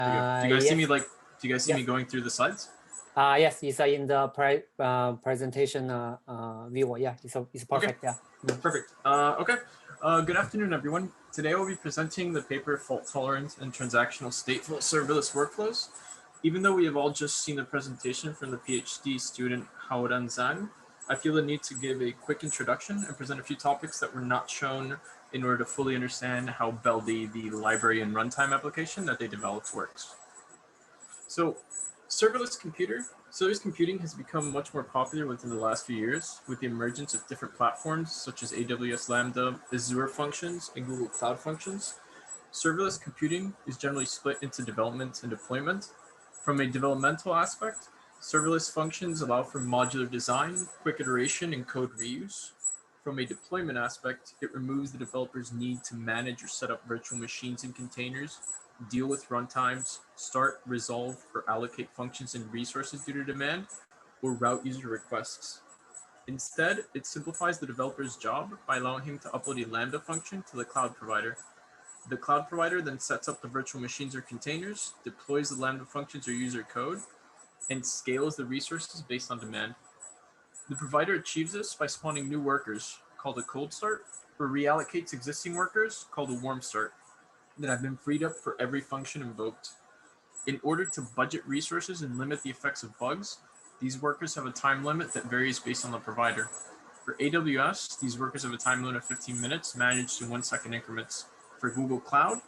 Do you guys see me Yes. do you guys see me going through the slides? Yes, it's in the presentation view. Yeah, it's perfect. Okay. Yeah. Perfect. Okay. Good afternoon, everyone. Today I'll be presenting the paper Fault-tolerant and transactional stateful serverless workflows. Even though we have all just seen the presentation from the PhD student Haoran Zhang, I feel the need to give a quick introduction and present a few topics that were not shown in order to fully understand how Beldi, the library and runtime application that they developed, works. So serverless computing has become much more popular within the last few years with the emergence of different platforms such as AWS Lambda, Azure Functions, and Google Cloud Functions. Serverless computing is generally split into development and deployment. From a developmental aspect, serverless functions allow for modular design, quick iteration, and code reuse. From a deployment aspect, it removes the developer's need to manage or set up virtual machines and containers, deal with runtimes, start, resolve, or allocate functions and resources due to demand, or route user requests. Instead, it simplifies the developer's job by allowing him to upload a Lambda function to the cloud provider. The cloud provider then sets up the virtual machines or containers, deploys the Lambda functions or user code, and scales the resources based on demand. The provider achieves this by spawning new workers, called a cold start, or reallocates existing workers, called a warm start, that have been freed up for every function invoked. In order to budget resources and limit the effects of bugs, these workers have a time limit that varies based on the provider. For AWS, these workers have a time limit of 15 minutes managed in 1-second increments. For Google Cloud,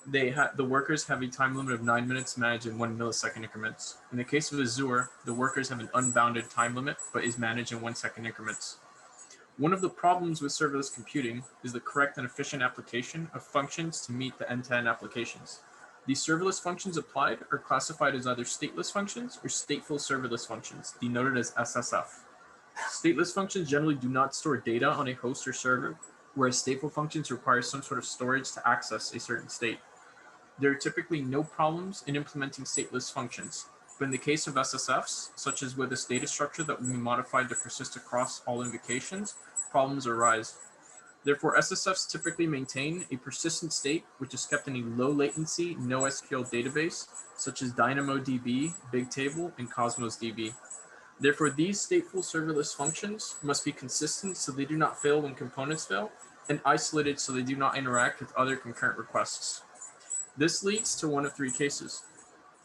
the workers have a time limit of 9 minutes managed in 1 millisecond increments. In the case of Azure, the workers have an unbounded time limit, but is managed in 1-second increments. One of the problems with serverless computing is the correct and efficient application of functions to meet the end-to-end applications. These serverless functions applied are classified as either stateless functions or stateful serverless functions, denoted as SSF. Stateless functions generally do not store data on a host or server, whereas stateful functions require some sort of storage to access a certain state. There are typically no problems in implementing stateless functions, but in the case of SSFs, such as with a data structure that will be modified to persist across all invocations, problems arise. Therefore, SSFs typically maintain a persistent state which is kept in a low latency NoSQL database, such as DynamoDB, Bigtable, and Cosmos DB. Therefore, these stateful serverless functions must be consistent so they do not fail when components fail, and isolated so they do not interact with other concurrent requests. This leads to one of three cases.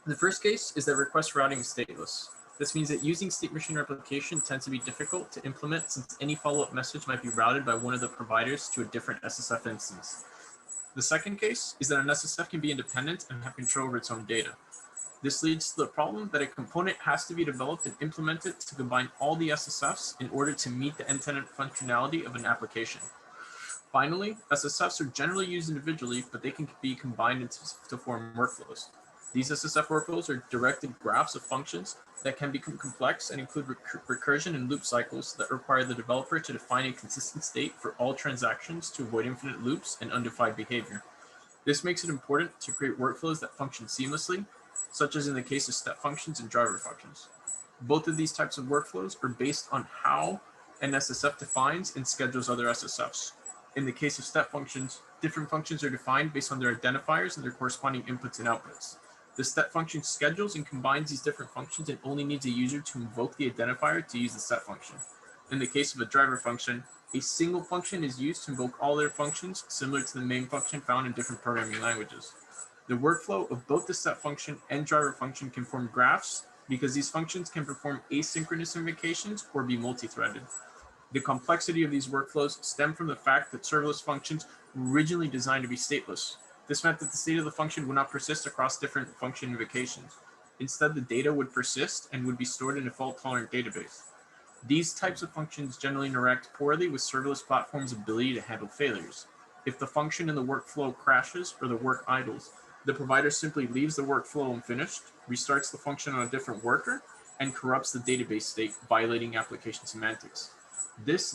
The first case is that request routing is stateless. This means that using state machine replication tends to be difficult to implement since any follow-up message might be routed by one of the providers to a different SSF instance. The second case is that an SSF can be independent and have control over its own data. This leads to the problem that a component has to be developed and implemented to combine all the SSFs in order to meet the end-to-end functionality of an application. Finally, SSFs are generally used individually, but they can be combined to form workflows. These SSF workflows are directed graphs of functions that can become complex and include recursion and loop cycles that require the developer to define a consistent state for all transactions to avoid infinite loops and undefined behavior. This makes it important to create workflows that function seamlessly, such as in the case of step functions and driver functions. Both of these types of workflows are based on how an SSF defines and schedules other SSFs. In the case of step functions, different functions are defined based on their identifiers and their corresponding inputs and outputs. The step function schedules and combines these different functions and only needs a user to invoke the identifier to use the step function. In the case of a driver function, a single function is used to invoke all their functions, similar to the main function found in different programming languages. The workflow of both the step function and driver function can form graphs because these functions can perform asynchronous invocations or be multi-threaded. The complexity of these workflows stem from the fact that serverless functions were originally designed to be stateless. This meant that the state of the function would not persist across different function invocations. Instead, the data would persist and would be stored in a fault-tolerant database. These types of functions generally interact poorly with serverless platforms' ability to handle failures. If the function in the workflow crashes or the work idles, the provider simply leaves the workflow unfinished, restarts the function on a different worker, and corrupts the database state, violating application semantics. This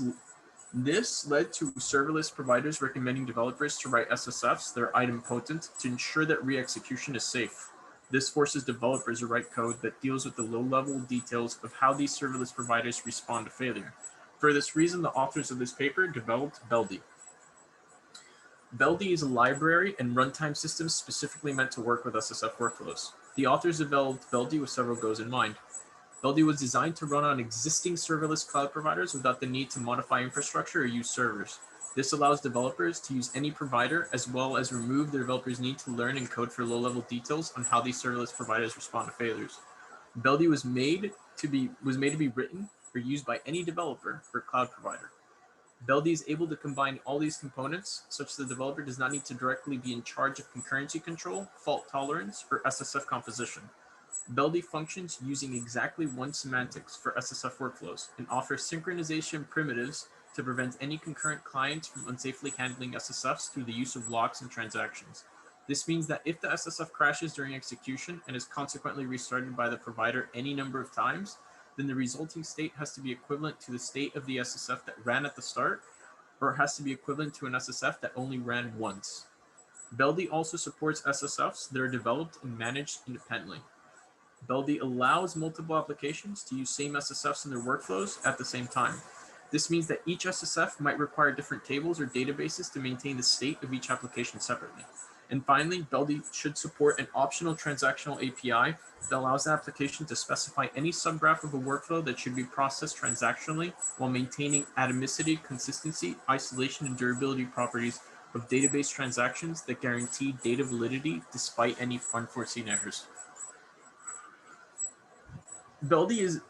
led to serverless providers recommending developers to write SSFs that are idempotent to ensure that re-execution is safe. This forces developers to write code that deals with the low-level details of how these serverless providers respond to failure. For this reason, the authors of this paper developed Beldi. Beldi is a library and runtime system specifically meant to work with SSF workflows. The authors developed Beldi with several goals in mind. Beldi was designed to run on existing serverless cloud providers without the need to modify infrastructure or use servers. This allows developers to use any provider, as well as remove the developers' need to learn and code for low-level details on how these serverless providers respond to failures. Beldi was made to be written or used by any developer or cloud provider. Beldi is able to combine all these components such that the developer does not need to directly be in charge of concurrency control, fault tolerance, or SSF composition. Beldi functions using exactly one semantics for SSF workflows and offers synchronization primitives to prevent any concurrent clients from unsafely handling SSFs through the use of locks and transactions. This means that if the SSF crashes during execution and is consequently restarted by the provider any number of times, then the resulting state has to be equivalent to the state of the SSF that ran at the start, or it has to be equivalent to an SSF that only ran once. Beldi also supports SSFs that are developed and managed independently. Beldi allows multiple applications to use same SSFs in their workflows at the same time. This means that each SSF might require different tables or databases to maintain the state of each application separately. And finally, Beldi should support an optional transactional API that allows the application to specify any subgraph of a workflow that should be processed transactionally while maintaining atomicity, consistency, isolation, and durability properties of database transactions that guarantee data validity despite any unforeseen errors. Beldi is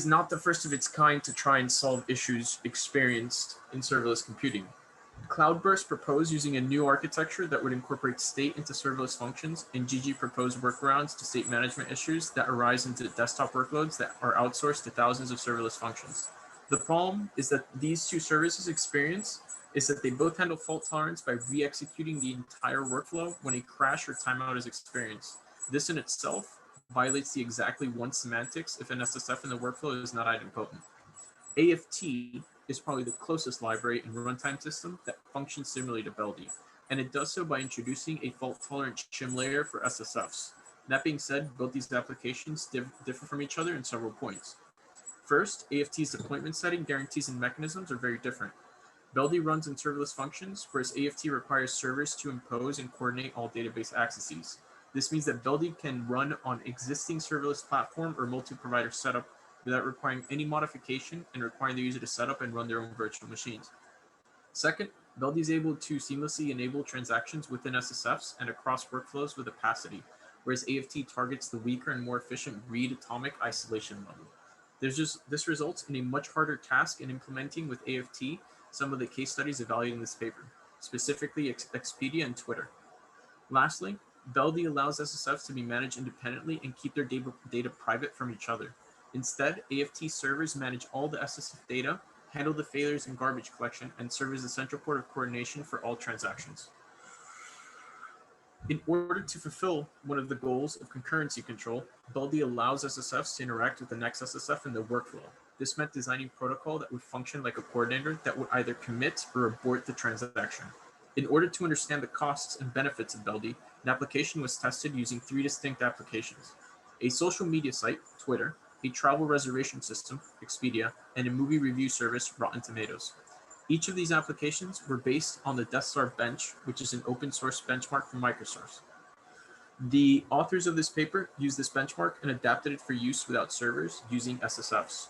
not the first of its kind to try and solve issues experienced in serverless computing. Cloudburst proposed using a new architecture that would incorporate state into serverless functions, and Gigi proposed workarounds to state management issues that arise into desktop workloads that are outsourced to thousands of serverless functions. The problem is that these two services experience is that they both handle fault tolerance by re-executing the entire workflow when a crash or timeout is experienced. This in itself violates the exactly one semantics if an SSF in the workflow is not idempotent. AFT is probably the closest library and runtime system that functions similarly to Beldi, and it does so by introducing a fault-tolerant shim layer for SSFs. That being said, both these applications differ from each other in several points. First, AFT's deployment setting, guarantees, and mechanisms are very different. Beldi runs in serverless functions, whereas AFT requires servers to impose and coordinate all database accesses. This means that Beldi can run on existing serverless platform or multi-provider setup without requiring any modification and requiring the user to set up and run their own virtual machines. Second, Beldi is able to seamlessly enable transactions within SSFs and across workflows with opacity, whereas AFT targets the weaker and more efficient read atomic isolation level. This results in a much harder task in implementing with AFT some of the case studies evaluated in this paper, specifically Expedia and Twitter. Lastly, Beldi allows SSFs to be managed independently and keep their data private from each other. Instead, AFT servers manage all the SSF data, handle the failures and garbage collection, and serve as the central port of coordination for all transactions. In order to fulfill one of the goals of concurrency control, Beldi allows SSFs to interact with the next SSF in the workflow. This meant designing protocol that would function like a coordinator that would either commit or abort the transaction. In order to understand the costs and benefits of Beldi, an application was tested using 3 distinct applications: a social media site, Twitter, a travel reservation system, Expedia, and a movie review service, Rotten Tomatoes. Each of these applications were based on the DeathStar Bench, which is an open source benchmark from Microsoft. The authors of this paper used this benchmark and adapted it for use without servers using SSFs.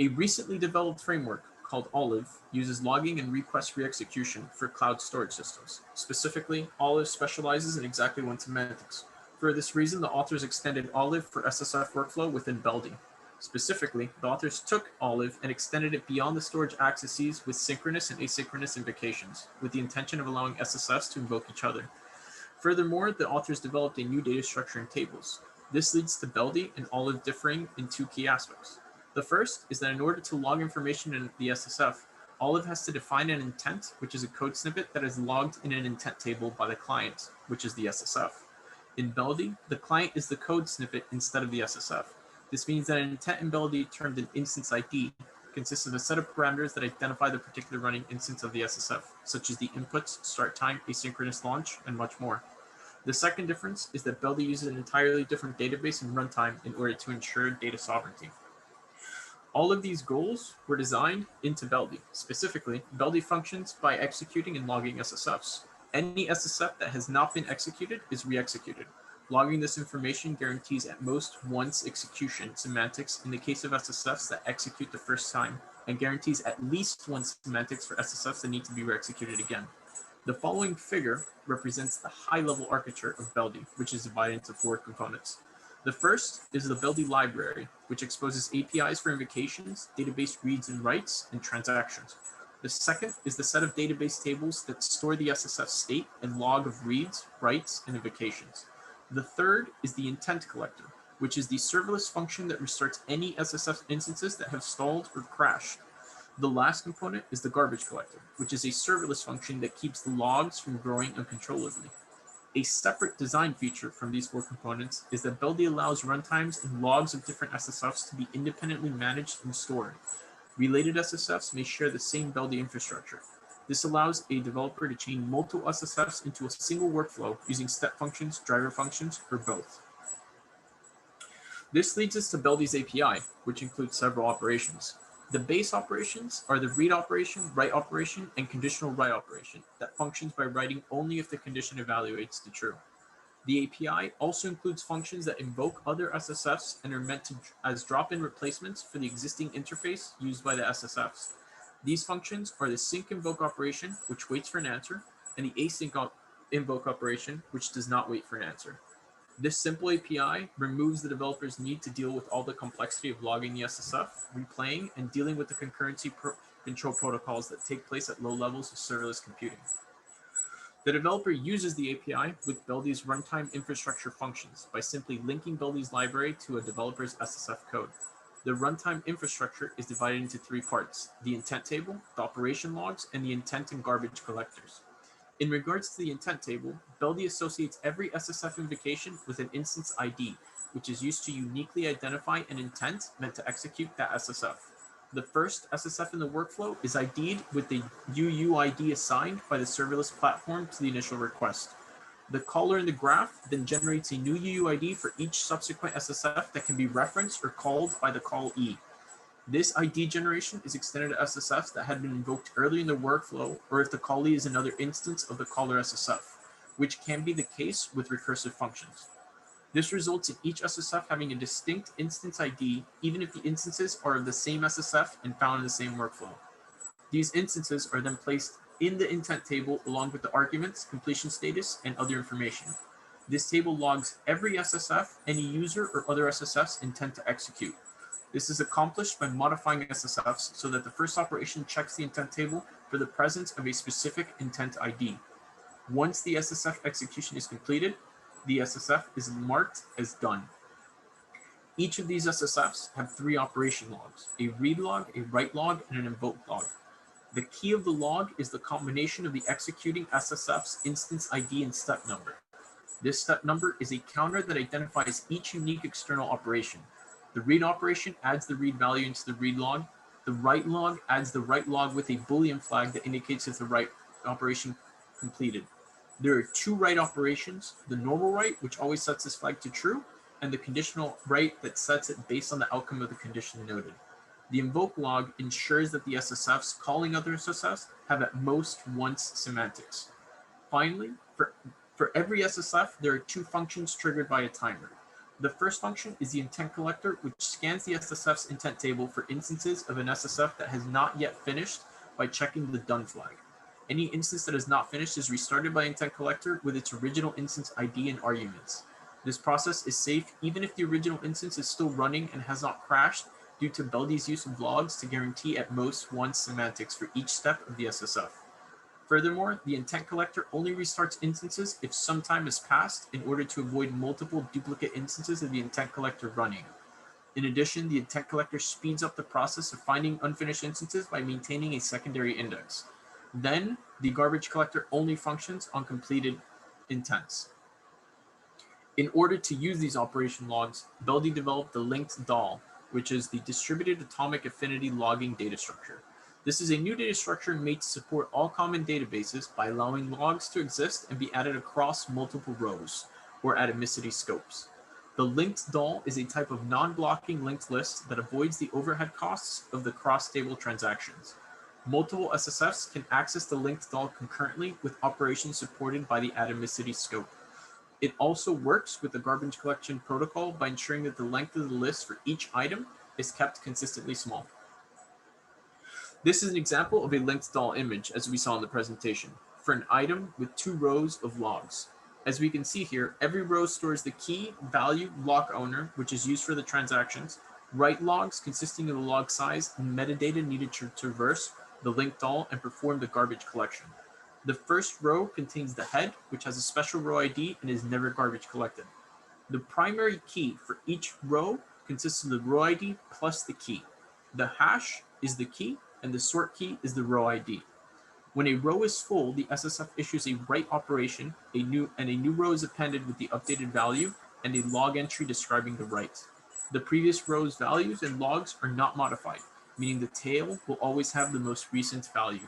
A recently developed framework called Olive uses logging and request re-execution for cloud storage systems. Specifically, Olive specializes in exactly one semantics. For this reason, the authors extended Olive for SSF workflow within Beldi. Specifically, the authors took Olive and extended it beyond the storage accesses with synchronous and asynchronous invocations, with the intention of allowing SSFs to invoke each other. Furthermore, the authors developed a new data structure in tables. This leads to Beldi and Olive differing in 2 key aspects. The first is that in order to log information in the SSF, Olive has to define an intent, which is a code snippet that is logged in an intent table by the client, which is the SSF. In Beldi, the client is the code snippet instead of the SSF. This means that an intent in Beldi, termed an instance ID, consists of a set of parameters that identify the particular running instance of the SSF, such as the inputs, start time, asynchronous launch, and much more. The second difference is that Beldi uses an entirely different database and runtime in order to ensure data sovereignty. All of these goals were designed into Beldi. Specifically, Beldi functions by executing and logging SSFs. Any SSF that has not been executed is re-executed. Logging this information guarantees at most once execution semantics in the case of SSFs that execute the first time, and guarantees at least one semantics for SSFs that need to be re-executed again. The following figure represents the high-level architecture of Beldi, which is divided into 4 components. The first is the Beldi library, which exposes APIs for invocations, database reads and writes, and transactions. The second is the set of database tables that store the SSF state and log of reads, writes, and invocations. The third is the intent collector, which is the serverless function that restarts any SSF instances that have stalled or crashed. The last component is the garbage collector, which is a serverless function that keeps the logs from growing uncontrollably. A separate design feature from these 4 components is that Beldi allows runtimes and logs of different SSFs to be independently managed and stored. Related SSFs may share the same Beldi infrastructure. This allows a developer to chain multiple SSFs into a single workflow using step functions, driver functions, or both. This leads us to Beldi's API, which includes several operations. The base operations are the read operation, write operation, and conditional write operation that functions by writing only if the condition evaluates to true. The API also includes functions that invoke other SSFs and are meant as drop-in replacements for the existing interface used by the SSFs. These functions are the sync invoke operation, which waits for an answer, and the async invoke operation, which does not wait for an answer. This simple API removes the developer's need to deal with all the complexity of logging the SSF, replaying, and dealing with the concurrency control protocols that take place at low levels of serverless computing. The developer uses the API with Beldi's runtime infrastructure functions by simply linking Beldi's library to a developer's SSF code. The runtime infrastructure is divided into 3 parts: the intent table, the operation logs, and the intent and garbage collectors. In regards to the intent table, Beldi associates every SSF invocation with an instance ID, which is used to uniquely identify an intent meant to execute that SSF. The first SSF in the workflow is ID'd with the UUID assigned by the serverless platform to the initial request. The caller in the graph then generates a new UUID for each subsequent SSF that can be referenced or called by the callee. This ID generation is extended to SSFs that had been invoked early in the workflow, or if the callee is another instance of the caller SSF, which can be the case with recursive functions. This results in each SSF having a distinct instance ID, even if the instances are of the same SSF and found in the same workflow. These instances are then placed in the intent table along with the arguments, completion status, and other information. This table logs every SSF any user or other SSFs intend to execute. This is accomplished by modifying SSFs so that the first operation checks the intent table for the presence of a specific intent ID. Once the SSF execution is completed, the SSF is marked as done. Each of these SSFs have 3 operation logs: a read log, a write log, and an invoke log. The key of the log is the combination of the executing SSF's instance ID and step number. This step number is a counter that identifies each unique external operation. The read operation adds the read value into the read log. The write log adds the write log with a Boolean flag that indicates if the write operation completed. There are 2 write operations: the normal write, which always sets this flag to true, and the conditional write that sets it based on the outcome of the condition noted. The invoke log ensures that the SSFs calling other SSFs have at most once semantics. Finally, for every SSF, there are 2 functions triggered by a timer. The first function is the intent collector, which scans the SSF's intent table for instances of an SSF that has not yet finished by checking the done flag. Any instance that is not finished is restarted by intent collector with its original instance ID and arguments. This process is safe even if the original instance is still running and has not crashed due to Beldi's use of logs to guarantee at most once semantics for each step of the SSF. Furthermore, the intent collector only restarts instances if some time has passed in order to avoid multiple duplicate instances of the intent collector running. In addition, the intent collector speeds up the process of finding unfinished instances by maintaining a secondary index. Then, the garbage collector only functions on completed intents. In order to use these operation logs, Beldi developed the linked DAL, which is the Distributed Atomic Affinity Logging data structure. This is a new data structure made to support all common databases by allowing logs to exist and be added across multiple rows, or atomicity scopes. The linked DOL is a type of non-blocking linked list that avoids the overhead costs of the cross-table transactions. Multiple SSFs can access the linked DOL concurrently with operations supported by the atomicity scope. It also works with the garbage collection protocol by ensuring that the length of the list for each item is kept consistently small. This is an example of a linked DOL image, as we saw in the presentation, for an item with 2 rows of logs. As we can see here, every row stores the key, value, block owner, which is used for the transactions, write logs consisting of the log size and metadata needed to traverse the linked DOL and perform the garbage collection. The first row contains the head, which has a special row ID and is never garbage collected. The primary key for each row consists of the row ID plus the key. The hash is the key, and the sort key is the row ID. When a row is full, the SSF issues a write operation, a new row is appended with the updated value, and a log entry describing the write. The previous row's values and logs are not modified, meaning the tail will always have the most recent value.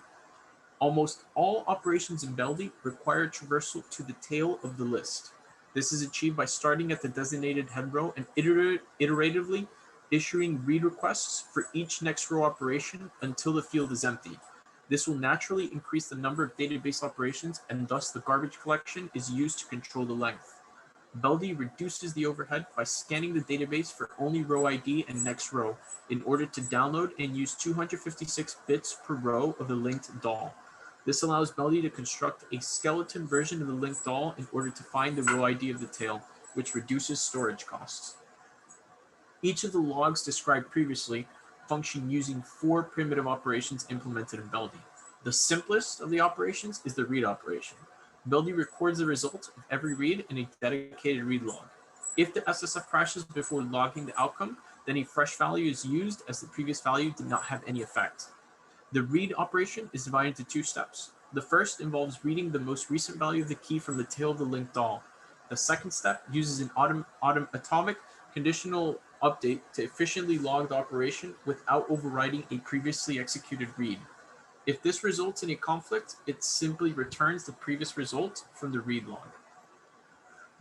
Almost all operations in Beldi require traversal to the tail of the list. This is achieved by starting at the designated head row and iteratively issuing read requests for each next row operation until the field is empty. This will naturally increase the number of database operations, and thus the garbage collection is used to control the length. Beldi reduces the overhead by scanning the database for only row ID and next row in order to download and use 256 bits per row of the linked DOL. This allows Beldi to construct a skeleton version of the linked DOL in order to find the row ID of the tail, which reduces storage costs. Each of the logs described previously function using 4 primitive operations implemented in Beldi. The simplest of the operations is the read operation. Beldi records the result of every read in a dedicated read log. If the SSF crashes before logging the outcome, then a fresh value is used as the previous value did not have any effect. The read operation is divided into 2 steps. The first involves reading the most recent value of the key from the tail of the linked DOL. The second step uses an atomic conditional update to efficiently log the operation without overriding a previously executed read. If this results in a conflict, it simply returns the previous result from the read log.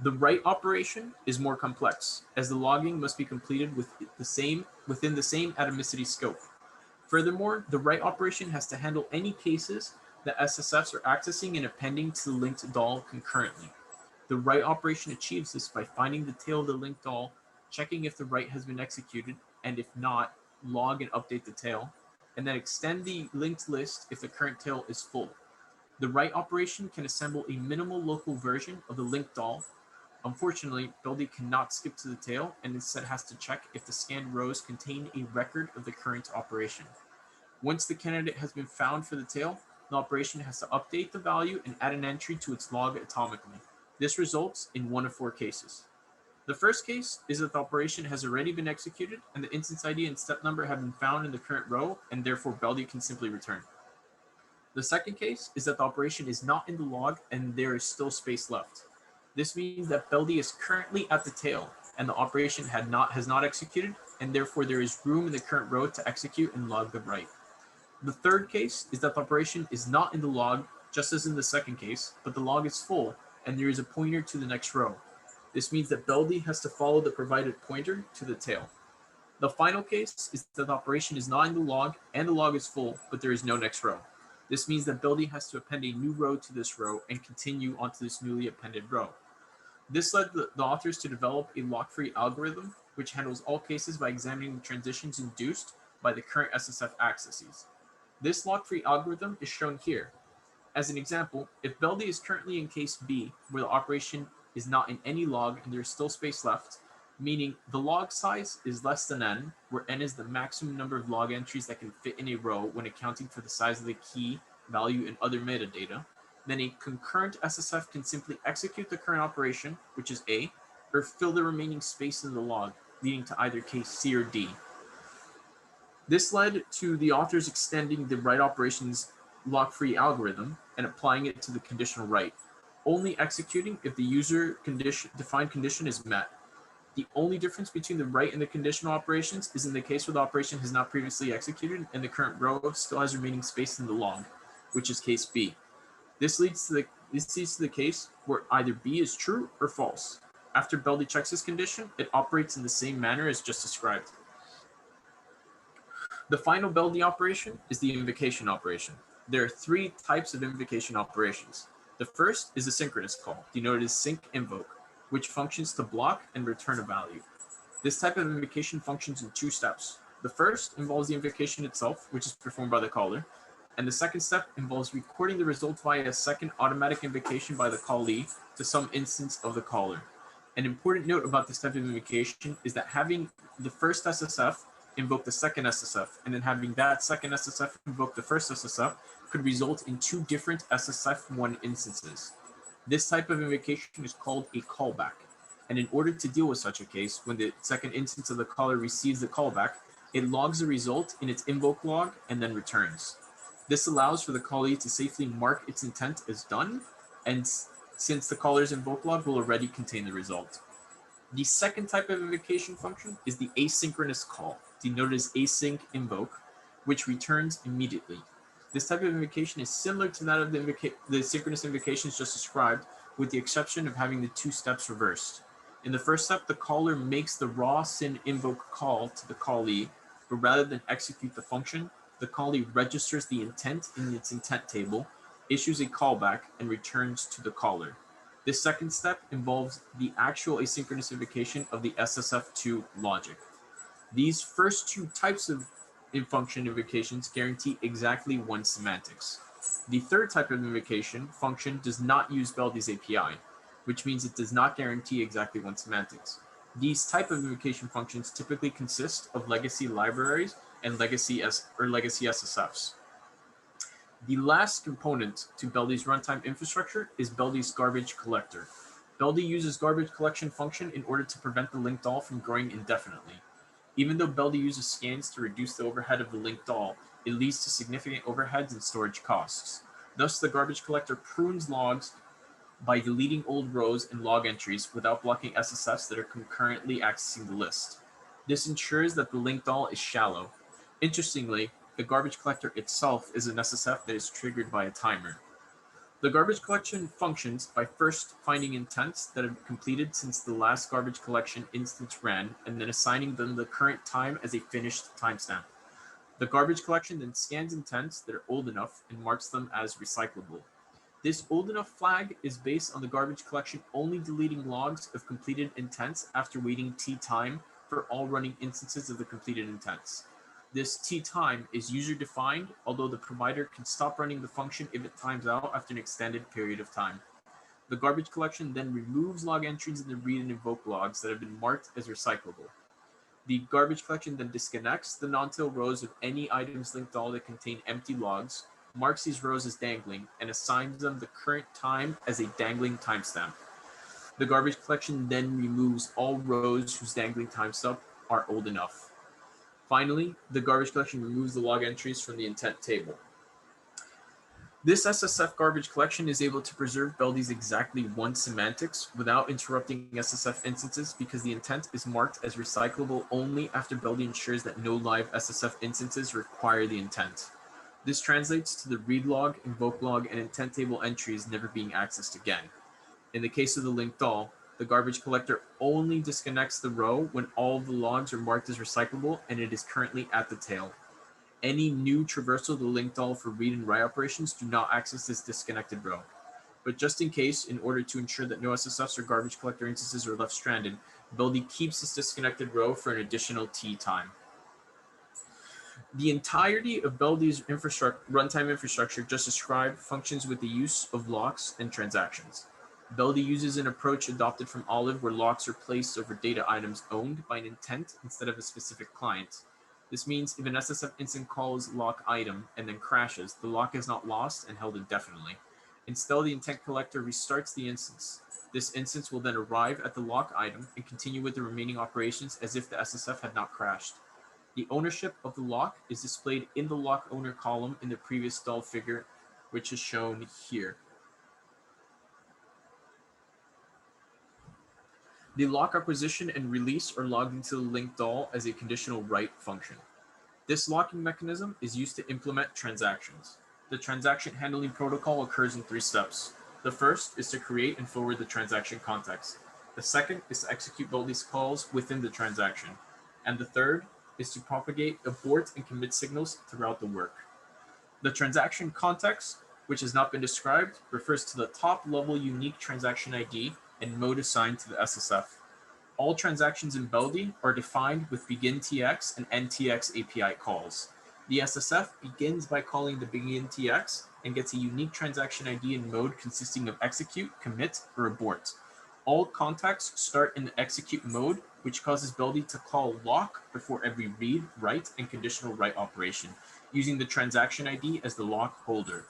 The write operation is more complex, as the logging must be completed within the same atomicity scope. Furthermore, the write operation has to handle any cases that SSFs are accessing and appending to the linked DOL concurrently. The write operation achieves this by finding the tail of the linked DOL, checking if the write has been executed, and if not, log and update the tail, and then extend the linked list if the current tail is full. The write operation can assemble a minimal local version of the linked DOL. Unfortunately, Beldi cannot skip to the tail and instead has to check if the scanned rows contain a record of the current operation. Once the candidate has been found for the tail, the operation has to update the value and add an entry to its log atomically. This results in 1 of 4 cases. The first case is that the operation has already been executed and the instance ID and step number have been found in the current row, and therefore Beldi can simply return. The second case is that the operation is not in the log and there is still space left. This means that Beldi is currently at the tail and the operation has not executed, and therefore there is room in the current row to execute and log the write. The third case is that the operation is not in the log, just as in the second case, but the log is full and there is a pointer to the next row. This means that Beldi has to follow the provided pointer to the tail. The final case is that the operation is not in the log and the log is full, but there is no next row. This means that Beldi has to append a new row to this row and continue onto this newly appended row. This led the authors to develop a lock-free algorithm, which handles all cases by examining the transitions induced by the current SSF accesses. This lock-free algorithm is shown here. As an example, if Beldi is currently in case B, where the operation is not in any log and there is still space left, meaning the log size is less than n, where n is the maximum number of log entries that can fit in a row when accounting for the size of the key, value, and other metadata, then a concurrent SSF can simply execute the current operation, which is A, or fill the remaining space in the log, leading to either case C or D. This led to the authors extending the write operation's lock-free algorithm and applying it to the conditional write, only executing if the user defined condition is met. The only difference between the write and the conditional operations is in the case where the operation has not previously executed and the current row still has remaining space in the log, which is case B. This leads to the case where either B is true or false. After Beldi checks this condition, it operates in the same manner as just described. The final Beldi operation is the invocation operation. There are three types of invocation operations. The first is a synchronous call, denoted as sync invoke, which functions to block and return a value. This type of invocation functions in two steps. The first involves the invocation itself, which is performed by the caller, and the second step involves recording the result via a second automatic invocation by the callee to some instance of the caller. An important note about this type of invocation is that having the first SSF invoke the second SSF, and then having that second SSF invoke the first SSF could result in two different SSF1 instances. This type of invocation is called a callback. And in order to deal with such a case, when the second instance of the caller receives the callback, it logs the result in its invoke log and then returns. This allows for the callee to safely mark its intent as done, and since the caller's invoke log will already contain the result. The second type of invocation function is the asynchronous call, denoted as async invoke, which returns immediately. This type of invocation is similar to that of the synchronous invocations just described, with the exception of having the two steps reversed. In the first step, the caller makes the raw SYN invoke call to the callee, but rather than execute the function, the callee registers the intent in its intent table, issues a callback, and returns to the caller. This second step involves the actual asynchronous invocation of the SSF2 logic. These first two types of function invocations guarantee exactly one semantics. The third type of invocation function does not use Beldi's API, which means it does not guarantee exactly one semantics. These type of invocation functions typically consist of legacy libraries and legacy SSFs. The last component to Beldi's runtime infrastructure is Beldi's garbage collector. Beldi uses garbage collection function in order to prevent the linked all from growing indefinitely. Even though Beldi uses scans to reduce the overhead of the linked all, it leads to significant overheads and storage costs. Thus, the garbage collector prunes logs by deleting old rows and log entries without blocking SSFs that are concurrently accessing the list. This ensures that the linked all is shallow. Interestingly, the garbage collector itself is an SSF that is triggered by a timer. The garbage collection functions by first finding intents that have completed since the last garbage collection instance ran, and then assigning them the current time as a finished timestamp. The garbage collection then scans intents that are old enough and marks them as recyclable. This old enough flag is based on the garbage collection only deleting logs of completed intents after waiting t time for all running instances of the completed intents. This t time is user defined, although the provider can stop running the function if it times out after an extended period of time. The garbage collection then removes log entries in the read and invoke logs that have been marked as recyclable. The garbage collection then disconnects the non-tail rows of any items linked all that contain empty logs, marks these rows as dangling, and assigns them the current time as a dangling timestamp. The garbage collection then removes all rows whose dangling timestamp are old enough. Finally, the garbage collection removes the log entries from the intent table. This SSF garbage collection is able to preserve Beldi's exactly one semantics without interrupting SSF instances because the intent is marked as recyclable only after Beldi ensures that no live SSF instances require the intent. This translates to the read log, invoke log, and intent table entries never being accessed again. In the case of the linked all, the garbage collector only disconnects the row when all of the logs are marked as recyclable and it is currently at the tail. Any new traversal of the linked all for read and write operations do not access this disconnected row. But just in case, in order to ensure that no SSFs or garbage collector instances are left stranded, Beldi keeps this disconnected row for an additional t time. The entirety of Beldi's runtime infrastructure just described functions with the use of locks and transactions. Beldi uses an approach adopted from Olive where locks are placed over data items owned by an intent instead of a specific client. This means if an SSF instant calls lock item and then crashes, the lock is not lost and held indefinitely. Instead, the intent collector restarts the instance. This instance will then arrive at the lock item and continue with the remaining operations as if the SSF had not crashed. The ownership of the lock is displayed in the lock owner column in the previous stall figure, which is shown here. The lock acquisition and release are logged into the linked all as a conditional write function. This locking mechanism is used to implement transactions. The transaction handling protocol occurs in three steps. The first is to create and forward the transaction context. The second is to execute Beldi's calls within the transaction. And the third is to propagate abort and commit signals throughout the work. The transaction context, which has not been described, refers to the top-level unique transaction ID and mode assigned to the SSF. All transactions in Beldi are defined with begin_tx and end_tx API calls. The SSF begins by calling the begin_tx and gets a unique transaction ID and mode consisting of execute, commit, or abort. All contexts start in the execute mode, which causes Beldi to call lock before every read, write, and conditional write operation, using the transaction ID as the lock holder.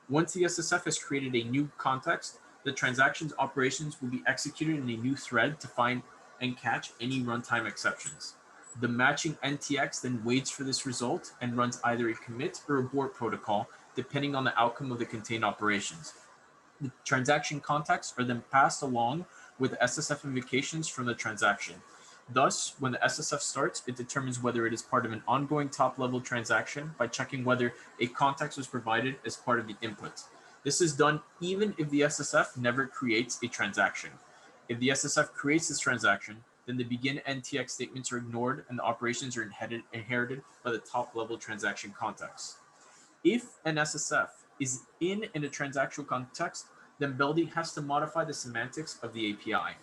Once the SSF has created a new context, the transaction's operations will be executed in a new thread to find and catch any runtime exceptions. The matching NTX then waits for this result and runs either a commit or abort protocol, depending on the outcome of the contained operations. The transaction contexts are then passed along with SSF invocations from the transaction. Thus, when the SSF starts, it determines whether it is part of an ongoing top-level transaction by checking whether a context was provided as part of the input. This is done even if the SSF never creates a transaction. If the SSF creates this transaction, then the begin NTX statements are ignored and the operations are inherited by the top-level transaction context. If an SSF is in a transactional context, then Beldi has to modify the semantics of the API.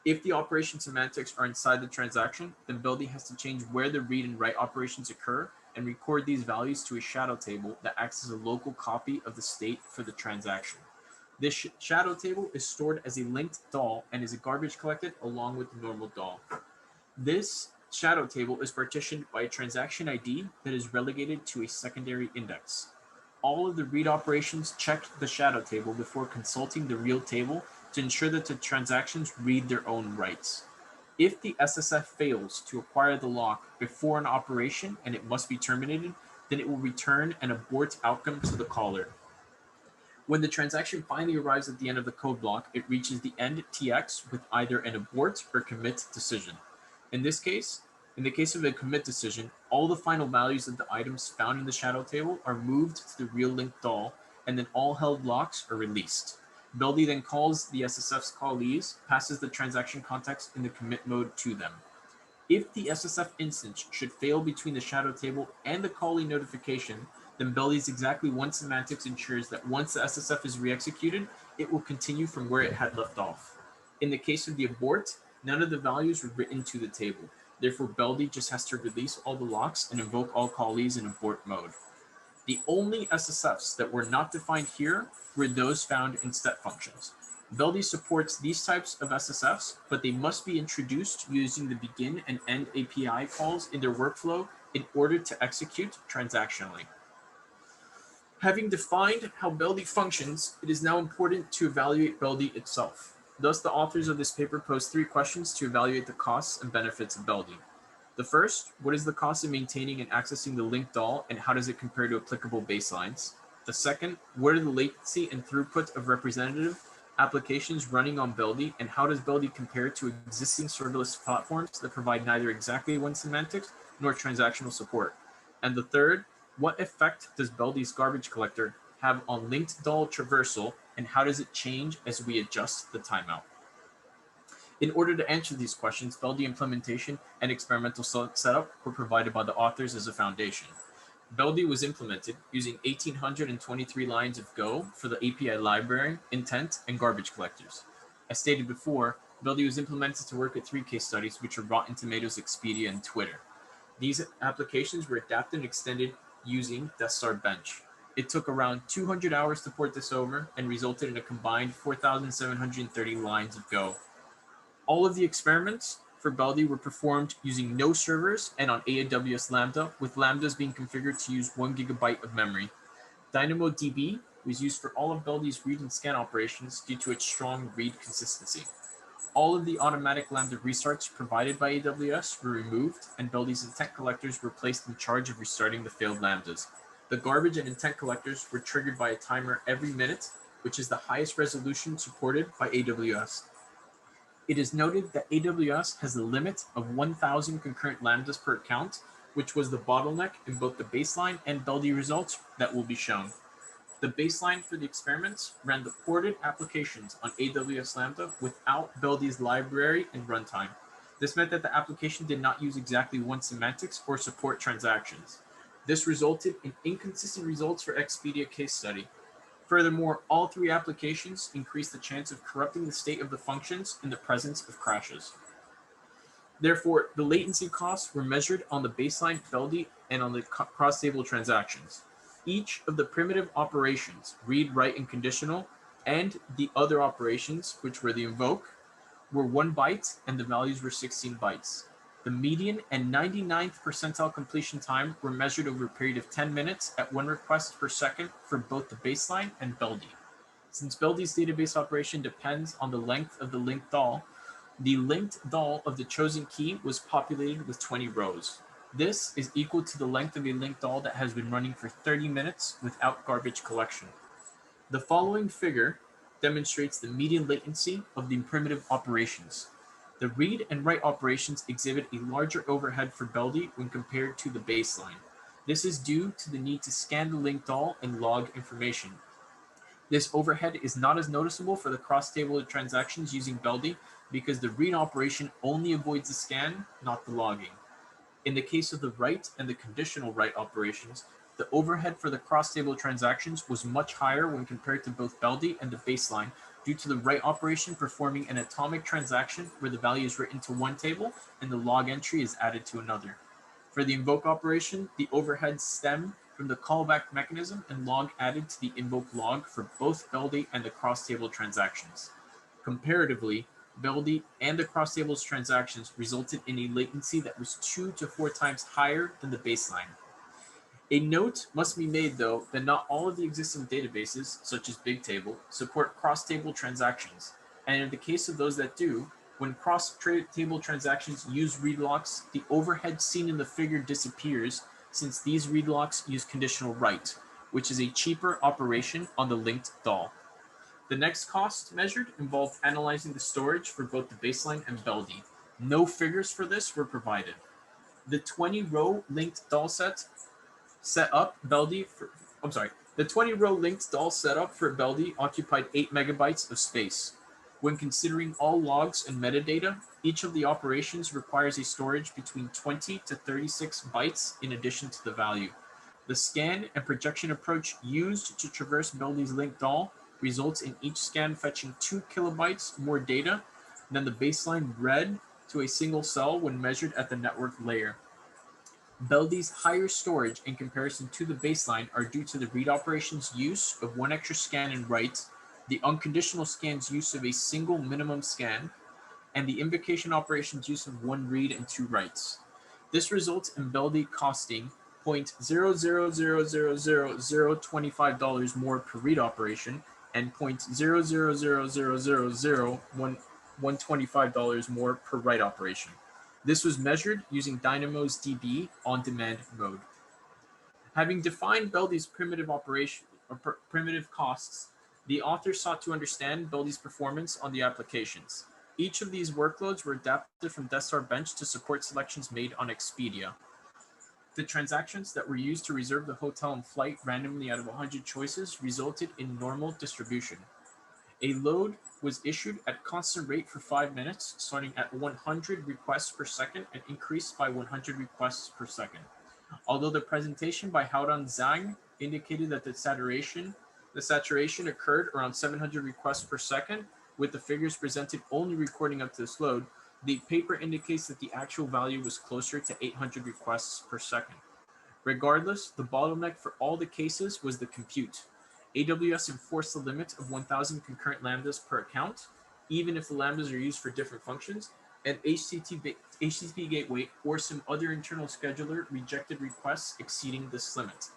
If the operation semantics are inside the transaction, then Beldi has to change where the read and write operations occur and record these values to a shadow table that acts as a local copy of the state for the transaction. This shadow table is stored as a linked DAL and is garbage collected along with the normal DAL. This shadow table is partitioned by a transaction ID that is relegated to a secondary index. All of the read operations check the shadow table before consulting the real table to ensure that the transactions read their own writes. If the SSF fails to acquire the lock before an operation and it must be terminated, then it will return an abort outcome to the caller. When the transaction finally arrives at the end of the code block, it reaches the end TX with either an abort or commit decision. In the case of a commit decision, all the final values of the items found in the shadow table are moved to the real linked DAL, and then all held locks are released. Beldi then calls the SSF's callees, passes the transaction context in the commit mode to them. If the SSF instance should fail between the shadow table and the callee notification, then Beldi's exactly one semantics ensures that once the SSF is re-executed, it will continue from where it had left off. In the case of the abort, none of the values were written to the table. Therefore, Beldi just has to release all the locks and invoke all callees in abort mode. The only SSFs that were not defined here were those found in step functions. Beldi supports these types of SSFs, but they must be introduced using the begin and end API calls in their workflow in order to execute transactionally. Having defined how Beldi functions, it is now important to evaluate Beldi itself. Thus, the authors of this paper pose 3 questions to evaluate the costs and benefits of Beldi. The first, what is the cost of maintaining and accessing the linked DAL, and how does it compare to applicable baselines? The second, what are the latency and throughput of representative applications running on Beldi, and how does Beldi compare to existing serverless platforms that provide neither exactly one semantics nor transactional support? And the third, what effect does Beldi's garbage collector have on linked DAL traversal, and how does it change as we adjust the timeout? In order to answer these questions, Beldi implementation and experimental setup were provided by the authors as a foundation. Beldi was implemented using 1,823 lines of Go for the API library, intent, and garbage collectors. As stated before, Beldi was implemented to work with 3 case studies, which are Rotten Tomatoes, Expedia, and Twitter. These applications were adapted and extended using Death Star Bench. It took around 200 hours to port this over and resulted in a combined 4,730 lines of Go. All of the experiments for Beldi were performed using no servers and on AWS Lambda, with Lambdas being configured to use 1 GB of memory. DynamoDB was used for all of Beldi's read and scan operations due to its strong read consistency. All of the automatic Lambda restarts provided by AWS were removed, and Beldi's intent collectors were placed in charge of restarting the failed Lambdas. The garbage and intent collectors were triggered by a timer every minute, which is the highest resolution supported by AWS. It is noted that AWS has a limit of 1,000 concurrent Lambdas per account, which was the bottleneck in both the baseline and Beldi results that will be shown. The baseline for the experiments ran the ported applications on AWS Lambda without Beldi's library and runtime. This meant that the application did not use exactly one semantics or support transactions. This resulted in inconsistent results for Expedia case study. Furthermore, all three applications increased the chance of corrupting the state of the functions in the presence of crashes. Therefore, the latency costs were measured on the baseline Beldi and on the cross-table transactions. Each of the primitive operations, read, write, and conditional, and the other operations, which were the invoke, were 1 byte and the values were 16 bytes. The median and 99th percentile completion time were measured over a period of 10 minutes at 1 request per second for both the baseline and Beldi. Since Beldi's database operation depends on the length of the linked DAL, the linked DAL of the chosen key was populated with 20 rows. This is equal to the length of a linked DAL that has been running for 30 minutes without garbage collection. The following figure demonstrates the median latency of the primitive operations. The read and write operations exhibit a larger overhead for Beldi when compared to the baseline. This is due to the need to scan the linked DAL and log information. This overhead is not as noticeable for the cross-table transactions using Beldi because the read operation only avoids the scan, not the logging. In the case of the write and the conditional write operations, the overhead for the cross-table transactions was much higher when compared to both Beldi and the baseline due to the write operation performing an atomic transaction where the value is written to one table and the log entry is added to another. For the invoke operation, the overheads stem from the callback mechanism and log added to the invoke log for both Beldi and the cross-table transactions. Comparatively, Beldi and the cross-tables transactions resulted in a latency that was 2 to 4 times higher than the baseline. A note must be made, though, that not all of the existing databases, such as Bigtable, support cross-table transactions, and in the case of those that do, when cross-table transactions use read locks, the overhead seen in the figure disappears since these read locks use conditional write, which is a cheaper operation on the linked DAL. The next cost measured involved analyzing the storage for both the baseline and Beldi. No figures for this were provided. The 20-row linked DAL the 20-row linked DAL setup for Beldi occupied 8 megabytes of space. When considering all logs and metadata, each of the operations requires a storage between 20 to 36 bytes in addition to the value. The scan and projection approach used to traverse Beldi's linked DAL results in each scan fetching 2 kilobytes more data than the baseline read to a single cell when measured at the network layer. Beldi's higher storage in comparison to the baseline are due to the read operation's use of 1 extra scan and write, the unconditional scan's use of a single minimum scan, and the invocation operation's use of 1 read and 2 writes. This results in Beldi costing $0.0000025 more per read operation and $0.000000125 more per write operation. This was measured using Dynamo's DB on-demand mode. Having defined Beldi's primitive costs, the author sought to understand Beldi's performance on the applications. Each of these workloads were adapted from Desktop Bench to support selections made on Expedia. The transactions that were used to reserve the hotel and flight randomly out of 100 choices resulted in normal distribution. A load was issued at constant rate for 5 minutes, starting at 100 requests per second and increased by 100 requests per second. Although the presentation by Haoran Zhang indicated that the saturation occurred around 700 requests per second, with the figures presented only recording up to this load, the paper indicates that the actual value was closer to 800 requests per second. Regardless, the bottleneck for all the cases was the compute. AWS enforced the limit of 1,000 concurrent lambdas per account, even if the lambdas are used for different functions, and HTTP gateway or some other internal scheduler rejected requests exceeding this limit.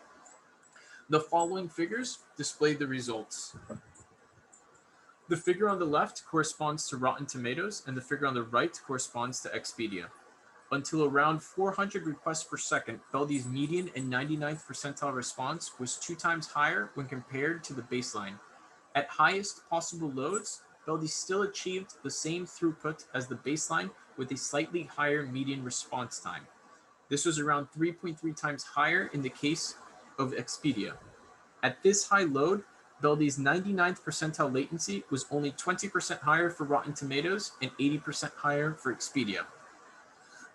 The following figures display the results. The figure on the left corresponds to Rotten Tomatoes, and the figure on the right corresponds to Expedia. Until around 400 requests per second, Beldi's median and 99th percentile response was 2 times higher when compared to the baseline. At highest possible loads, Beldi still achieved the same throughput as the baseline with a slightly higher median response time. This was around 3.3 times higher in the case of Expedia. At this high load, Beldi's 99th percentile latency was only 20% higher for Rotten Tomatoes and 80% higher for Expedia.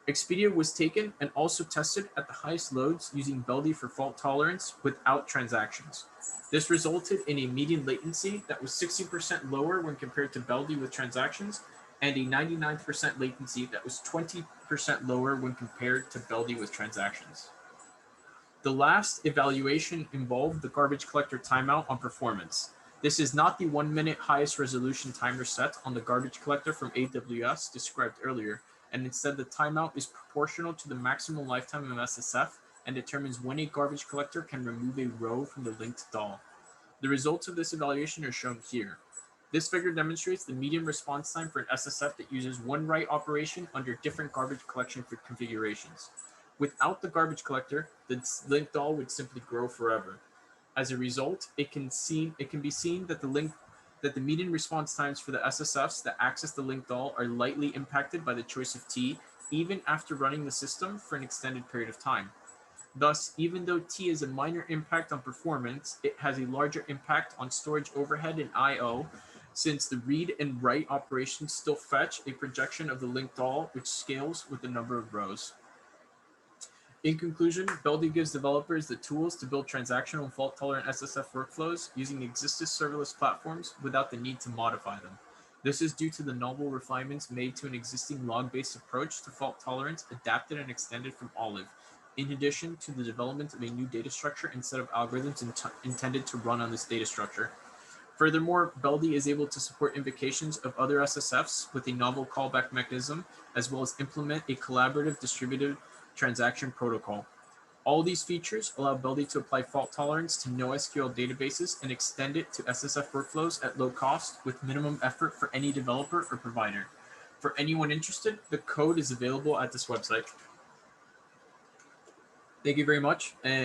Expedia was taken and also tested at the highest loads using Beldi for fault tolerance without transactions. This resulted in a median latency that was 60% lower when compared to Beldi with transactions, and a 99% latency that was 20% lower when compared to Beldi with transactions. The last evaluation involved the garbage collector timeout on performance. This is not the 1 minute highest resolution timer set on the garbage collector from AWS described earlier, and instead the timeout is proportional to the maximum lifetime of SSF and determines when a garbage collector can remove a row from the linked DAL. The results of this evaluation are shown here. This figure demonstrates the median response time for an SSF that uses one write operation under different garbage collection configurations. Without the garbage collector, the linked DAL would simply grow forever. As a result, it can be seen that the median response times for the SSFs that access the linked DAL are lightly impacted by the choice of T, even after running the system for an extended period of time. Thus, even though T is a minor impact on performance, it has a larger impact on storage overhead and I/O, since the read and write operations still fetch a projection of the linked DAL, which scales with the number of rows. In conclusion, Beldi gives developers the tools to build transactional and fault-tolerant SSF workflows using existing serverless platforms without the need to modify them. This is due to the novel refinements made to an existing log-based approach to fault tolerance adapted and extended from Olive, in addition to the development of a new data structure and set of algorithms intended to run on this data structure. Furthermore, Beldi is able to support invocations of other SSFs with a novel callback mechanism, as well as implement a collaborative distributed transaction protocol. All these features allow Beldi to apply fault tolerance to NoSQL databases and extend it to SSF workflows at low cost with minimum effort for any developer or provider. For anyone interested, the code is available at this website. Thank you very much. And